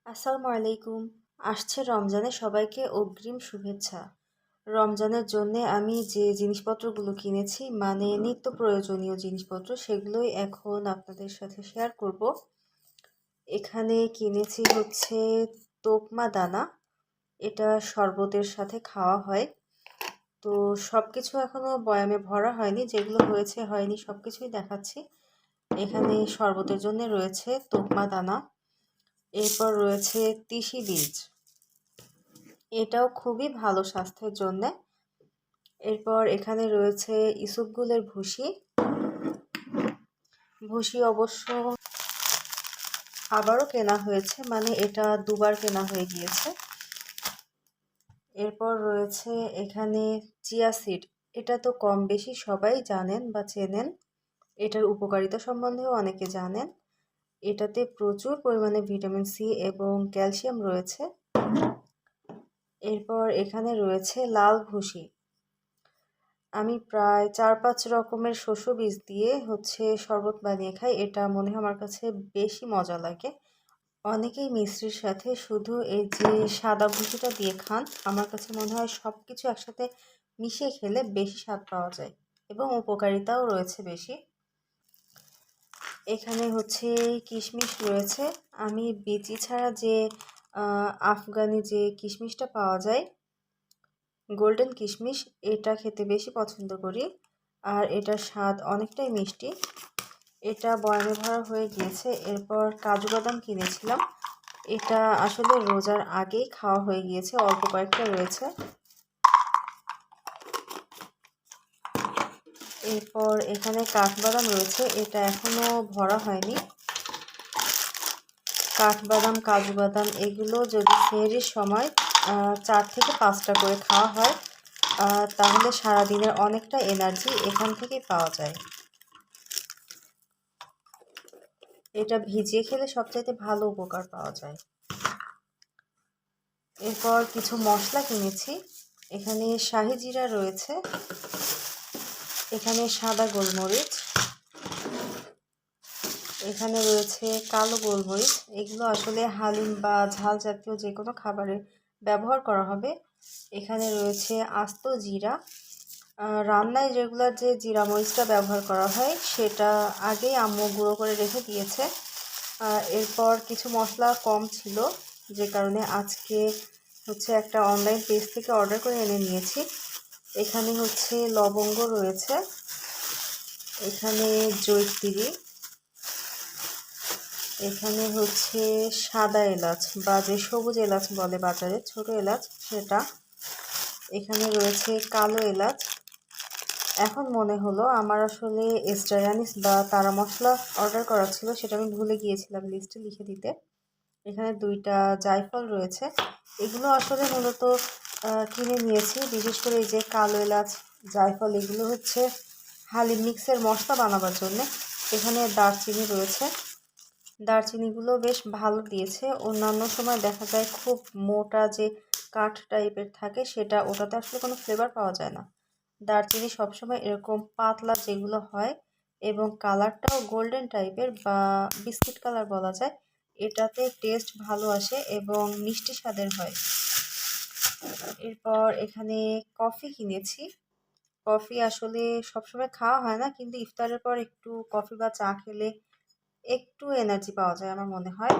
আসসালামু আলাইকুম। আসছে রমজানে সবাইকে অগ্রিম শুভেচ্ছা। রমজানের জন্যে আমি যে জিনিসপত্রগুলো কিনেছি মানে নিত্য প্রয়োজনীয় জিনিসপত্র সেগুলোই এখন আপনাদের সাথে শেয়ার করব। এখানে কিনেছি হচ্ছে তোকমা দানা। এটা শরবতের সাথে খাওয়া হয়। তো সবকিছু এখনো বয়ামে ভরা হয়নি, যেগুলো হয়েছে হয়নি সবকিছুই দেখাচ্ছি। এখানে শরবতের জন্য রয়েছে তোকমা দানা, এরপর রয়েছে তিসি বীজ, এটাও খুবই ভালো স্বাস্থ্যের জন্যে। এরপর এখানে রয়েছে ইসবগুলের ভুসি। ভুসি অবশ্য আবারও কেনা হয়েছে, মানে এটা দুবার কেনা হয়ে গিয়েছে। এরপর রয়েছে এখানে চিয়া সিড। এটা তো কম বেশি সবাই জানেন বা চেনেন, এটার উপকারিতা সম্বন্ধেও অনেকে জানেন। এটাতে প্রচুর পরিমাণে ভিটামিন সি এবং ক্যালসিয়াম রয়েছে। এরপর এখানে রয়েছে লাল ভুসি। আমি প্রায় 4-5 রকমের শস্য বীজ দিয়ে শরবত বানিয়ে খাই। এটা মনে হয় আমার কাছে বেশি মজা লাগে। অনেকেই মিষ্টির সাথে শুধু এই যে সাদা ভুসিটা দিয়ে খান। আমার কাছে মনে হয় সব কিছু একসাথে মিশিয়ে খেলে বেশি স্বাদ পাওয়া যায় এবং উপকারিতাও রয়েছে বেশি। এখানে কিশমিশ রয়েছে। আমি বিচি ছাড়া যে আফগানি যে কিশমিশটা পাওয়া যায়, গোল্ডেন কিশমিশ, এটা খেতে বেশি পছন্দ করি। আর এটার স্বাদ অনেকটাই মিষ্টি। এটা বয়ামে ভরা হয়ে গিয়েছে। এরপর কাজু বাদাম কিনেছিলাম। এটা আসলে রোজার আগেই খাওয়া হয়ে গিয়েছে, অল্প কয়েকটা রয়েছে। এরপর এখানে কাঠবাদাম রয়েছে, এটা এখনো ভরা হয়নি। কাঠবাদাম, কাজু বাদাম এগুলো যদি সেহরির সময় 4 থেকে 5টা করে খাওয়া হয় তাহলে সারাদিনের অনেকটা এনার্জি এখান থেকেই পাওয়া যায়। এটা ভিজিয়ে খেলে সবচাইতে ভালো উপকার পাওয়া যায়। এরপর কিছু মশলা কিনেছি। এখানে শাহি জিরা রয়েছে, এখানে সাদা গোলমরিচ, এখানে রয়েছে কালো গোলমরিচ। এগুলো আসলে হালিম বা ঝাল জাতীয় যে কোনো খাবারে ব্যবহার করা হবে। এখানে রয়েছে আস্ত জিরা। রান্নায় রেগুলার যে জিরা মরিচটা ব্যবহার করা হয় সেটা আগেই আম্মু গুঁড়ো করে রেখে দিয়েছে। এরপর কিছু মশলা কম ছিল, যে কারণে আজকে একটা অনলাইন পেজ থেকে অর্ডার করে এনে নিয়েছি। এখানে লবঙ্গ রয়েছে, এখানে জয়িত্রী, এখানে সাদা এলাচ বা যে সবুজ এলাচ বলে বাজারে, ছোট এলাচ সেটা। এখানে রয়েছে কালো এলাচ। এখন মনে হলো আমার আসলে এক্সট্রা অ্যানিস বা তারা মশলা অর্ডার করা ছিল, সেটা আমি ভুলে গিয়েছিলাম লিস্টে লিখে দিতে। এখানে 2টা জায়ফল রয়েছে। এগুলো আসলে মূলত কিনে নিয়েছি, বিশেষ করে এই যে কালো এলাচ, জায়ফল, এগুলো হালিম মিক্সের মশলা বানাবার জন্য। এখানে দারচিনি রয়েছে। দারচিনিগুলো বেশ ভালো দিয়েছে। অন্যান্য সময় দেখা যায় খুব মোটা যে কাঠ টাইপের থাকে, সেটা ওটাতে আসলে কোনো ফ্লেভার পাওয়া যায় না। দারচিনি সবসময় এরকম পাতলা যেগুলো হয় এবং কালারটাও গোল্ডেন টাইপের বা বিস্কিট কালার বলা যায়, এটাতে টেস্ট ভালো আসে এবং মিষ্টি স্বাদের হয়। এরপর এখানে কফি কিনেছি। কফি আসলে সবসময় খাওয়া হয় না, কিন্তু ইফতারের পর একটু কফি বা চা খেলে একটু এনার্জি পাওয়া যায় আমার মনে হয়।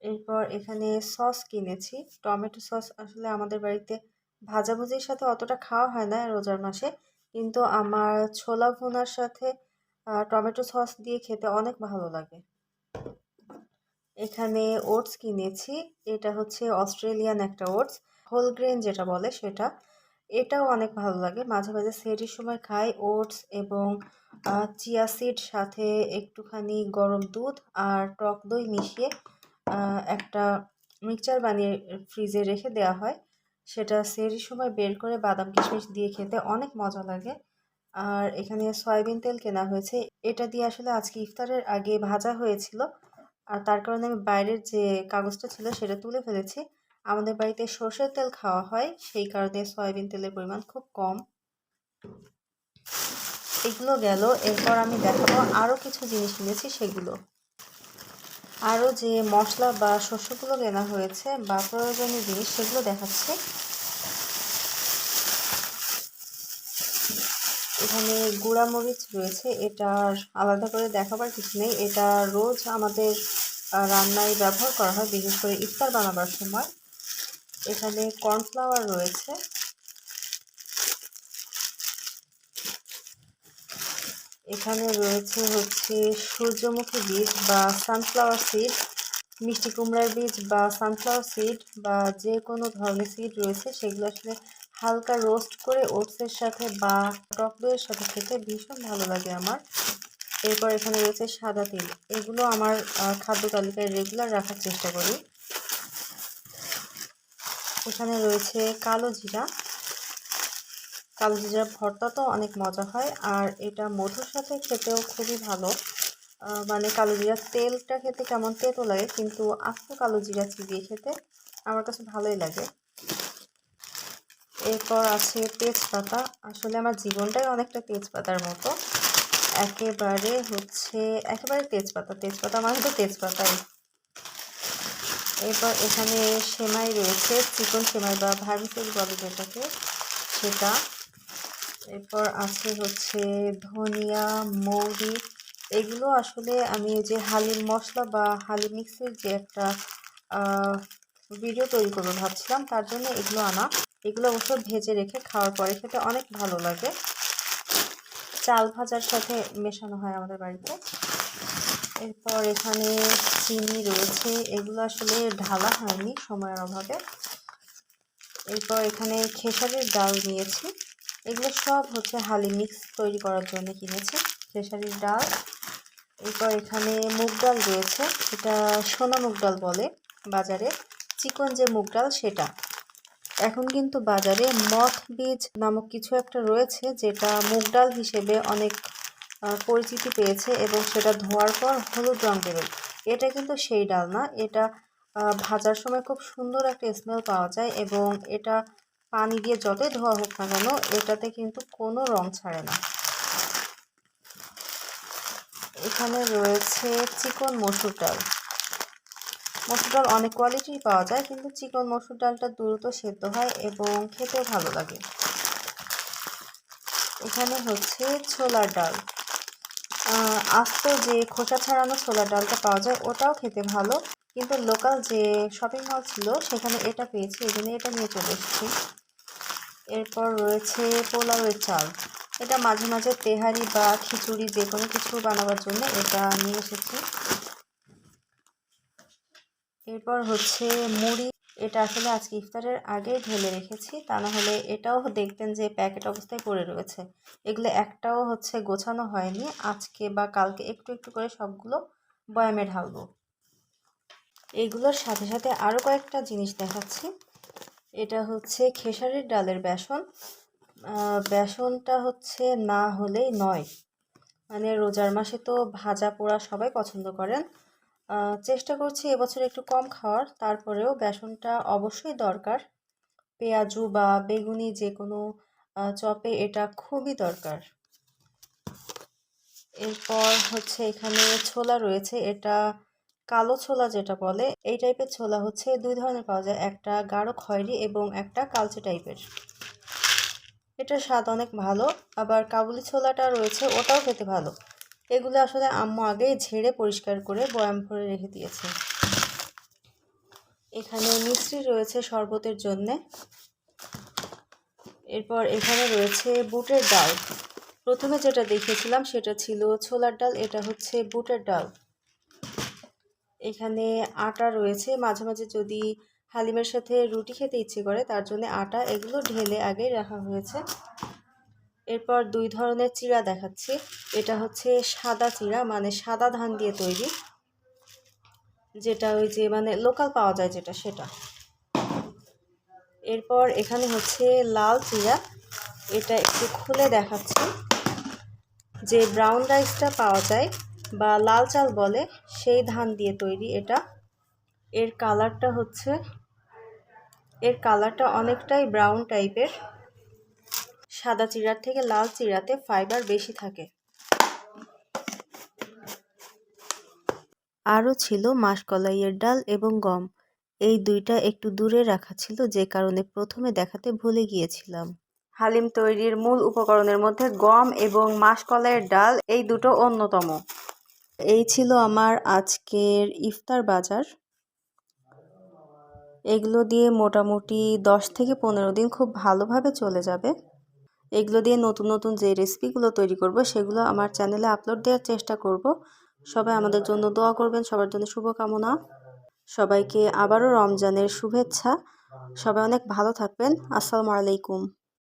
এরপর এখানে সস কিনেছি, টমেটো সস। আসলে আমাদের বাড়িতে ভাজাভুজির সাথে অতটা খাওয়া হয় না রোজার মাসে, কিন্তু আমার ছোলা ভুনার সাথে টমেটো সস দিয়ে খেতে অনেক ভালো লাগে। এখানে ওটস কিনেছি। এটা অস্ট্রেলিয়ান একটা ওটস, হোল গ্রেন যেটা বলে সেটা। এটাও অনেক ভালো লাগে, মাঝে মাঝে সেহরির সময় খাই। ওটস এবং চিয়া সিড সাথে একটুখানি গরম দুধ আর টক দই মিশিয়ে একটা মিক্সচার বানিয়ে ফ্রিজে রেখে দেওয়া হয়। সেটা সেহরির সময় বের করে বাদাম কিশমিশ দিয়ে খেতে অনেক মজা লাগে। আর এখানে সয়াবিন তেল কেনা হয়েছে। এটা দিয়ে আসলে আজকে ইফতারের আগে ভাজা হয়েছিল, আর তার কারণে আমি বাইরের যে কাগজটা ছিল সেটা তুলে ফেলেছি। আমাদের বাড়িতে সরষের তেল খাওয়া হয়, সেই কারণে সয়াবিন তেলের পরিমাণ খুব কম। এগুলো গেল। এরপর আমি দেখাবো আরও কিছু জিনিস কিনেছি সেগুলো। আরও যে মশলা বা শস্যগুলো কেনা হয়েছে বা প্রয়োজনীয় জিনিস সেগুলো দেখাচ্ছি। এখানে গুঁড়া মরিচ রয়েছে, এটার আলাদা করে দেখাবার কিছু নেই, এটা রোজ আমাদের রান্নায় ব্যবহার করা হয়, বিশেষ করে ইফতার বানাবার সময়। এখানে কর্নফ্লাওয়ার রয়েছে, এখানে রয়েছে হচ্ছে সূর্যমুখী বীজ বা সানফ্লাওয়ার সিড, মিষ্টি কুমড়ার বীজ বা সানফ্লাওয়ার সিড বা যে কোনো ধরনের সিড রয়েছে, সেগুলো আসলে হালকা রোস্ট করে ওটসের সাথে বা টক দইয়ের সাথে খেতে ভীষণ ভালো লাগে আমার। এরপর এখানে রয়েছে সাদা তিল, এগুলো আমার খাদ্য তালিকায় রেগুলার রাখার চেষ্টা করি। এখানে রয়েছে কালো জিরা, কালো জিরার ভর্তা তো অনেক মজা হয়, আর এটা মধুর সাথে খেতেও খুবই ভালো। মানে কালো জিরার তেলটা খেতে কেমন তেতো লাগে, কিন্তু আস্ত কালো জিরা চিবিয়ে খেতে আমার কাছে ভালোই লাগে। এরপর আছে তেজপাতা, আসলে আমার জীবনটাই অনেকটা তেজপাতার মতো, একেবারে তেজপাতা মানে তো তেজপাতাই। এরপর এখানে সেমাই রয়েছে, চিকন সেমাই বা ভার্মিসেলি বলে যেটাকে, সেটা। এরপর আছে হচ্ছে ধনিয়া, মৌরি, এগুলো আসলে আমি যে হালিম মশলা বা হালিম মিক্সের যে একটা ভিডিও তৈরি করবো ভাবছিলাম, তার জন্য এগুলো আনা। এগুলো অবশ্য ভেজে রেখে খাওয়ার পরে খেতে অনেক ভালো লাগে, চাল ভাজার সাথে মেশানো হয় আমাদের বাড়িতে। এরপর এখানে চিনি রয়েছে, এগুলো আসলে ঢালা হয়নি সময়ের অভাবে। এরপর এখানে খেসারির ডাল নিয়েছি, এগুলো সব হচ্ছে হালিম মিক্স তৈরি করার জন্য কিনেছি খেসারির ডাল। এরপর এখানে মুগ ডাল রয়েছে, এটা সোনা মুগ ডাল বলে বাজারে, চিকন যে মুগ ডাল সেটা। এখন কিন্তু বাজারে মথ বীজ নামক কিছু একটা রয়েছে, যেটা মুগ ডাল হিসেবে অনেক পরিচিতি পেয়েছে এবং সেটা ধোয়ার পর হলুদ রং বেরোয়। এটা কিন্তু সেই ডাল না, এটা ভাজার সময় খুব সুন্দর একটা স্মেল পাওয়া যায় এবং এটা পানি দিয়ে যতই ধোয়া হোক না কেন এটাতে কিন্তু কোনো রং ছাড়ে না। এখানে রয়েছে চিকন মসুর ডাল, মসুর ডাল অনেক কোয়ালিটির পাওয়া যায়, কিন্তু চিকন মসুর ডালটা দ্রুত সেদ্ধ হয় এবং খেতেও ভালো লাগে। এখানে হচ্ছে ছোলার ডাল, আস্ত যে খোসা ছাড়ানো ছোলার ডালটা পাওয়া যায় ওটাও খেতে ভালো, কিন্তু লোকাল যে শপিং মল ছিল সেখানে এটা পেয়েছি, এই জন্য এটা নিয়ে চলে এসেছি। এরপর রয়েছে পোলাওয়ের চাল, এটা মাঝে মাঝে তেহারি বা খিচুড়ি যে কোনো কিছু বানাবার জন্য এটা নিয়ে এসেছি। এরপর হচ্ছে মুড়ি, এটা আসলে আজকে ইফতারের আগেই ঢেলে রেখেছি, তা না হলে এটাও দেখতেন যে প্যাকেট অবস্থায় পড়ে রয়েছে, এগুলো একটাও হচ্ছে গোছানো হয়নি, আজকে বা কালকে একটু একটু করে সবগুলো বয়ামে ঢালবো। এগুলোর সাথে সাথে আরও কয়েকটা জিনিস দেখাচ্ছি। এটা হচ্ছে খেসারির ডালের বেসন, বেসনটা হচ্ছে না হলেই নয়, মানে রোজার মাসে তো ভাজা পোড়া সবাই পছন্দ করেন, চেষ্টা করছি এবছর একটু কম খাওয়ার, তারপরেও বেসনটা অবশ্যই দরকার, পেঁয়াজু বা বেগুনি যে কোনো চপে এটা খুবই দরকার। এরপর হচ্ছে এখানে ছোলা রয়েছে, এটা কালো ছোলা যেটা বলে, এই টাইপের ছোলা হচ্ছে দুই ধরনের পাওয়া যায়, একটা গাঢ় খয়েরি এবং একটা কালচে টাইপের, এটার স্বাদ অনেক ভালো। আবার কাবুলি ছোলাটা রয়েছে, ওটাও খেতে ভালো। এগুলো আসলে আম্মু আগেই ঝেড়ে পরিষ্কার করে বয়াম ভরে রেখে দিয়েছে। এখানে মিশ্রি রয়েছে শরবতের জন্যে। এরপর এখানে রয়েছে বুটের ডাল, প্রথমে যেটা দেখেছিলাম সেটা ছিল ছোলার ডাল, এটা হচ্ছে বুটের ডাল। এখানে আটা রয়েছে, মাঝে মাঝে যদি হালিমের সাথে রুটি খেতে ইচ্ছে করে তার জন্য আটা, এগুলো ঢেলে আগেই রাখা হয়েছে। এরপর দুই ধরনের চিড়া দেখাচ্ছি, এটা হচ্ছে সাদা চিড়া, মানে সাদা ধান দিয়ে তৈরি, যেটা ওই যে মানে লোকাল পাওয়া যায় যেটা সেটা। এরপর এখানে হচ্ছে লাল চিড়া, এটা একটু খুলে দেখাচ্ছি, যে ব্রাউন রাইসটা পাওয়া যায় বা লাল চাল বলে সেই ধান দিয়ে তৈরি এটা। এর কালারটা অনেকটাই ব্রাউন টাইপের, সাদা চিড়ার থেকে লাল চিড়াতে ফাইবার বেশি থাকে। আরও ছিল মাসকলাইয়ের ডাল এবং গম। এই দুইটা একটু দূরে রাখা ছিল, যে কারণে প্রথমে দেখাতে ভুলে গিয়েছিলাম। হালিম তৈরির মূল উপকরণের মধ্যে গম এবং মাসকলাইয়ের ডাল এই দুটো অন্যতম। এই ছিল আমার আজকের ইফতার বাজার। এগুলো দিয়ে মোটামুটি 10 থেকে 15 দিন খুব ভালোভাবে চলে যাবে। এগুলো দিয়ে নতুন নতুন যে রেসিপিগুলো তৈরি করব সেগুলো আমার চ্যানেলে আপলোড দেওয়ার চেষ্টা করব। সবাই আমাদের জন্য দোয়া করবেন, সবার জন্য শুভকামনা। সবাইকে আবারও রমজানের শুভেচ্ছা। সবাই অনেক ভালো থাকবেন। আসসালামু আলাইকুম।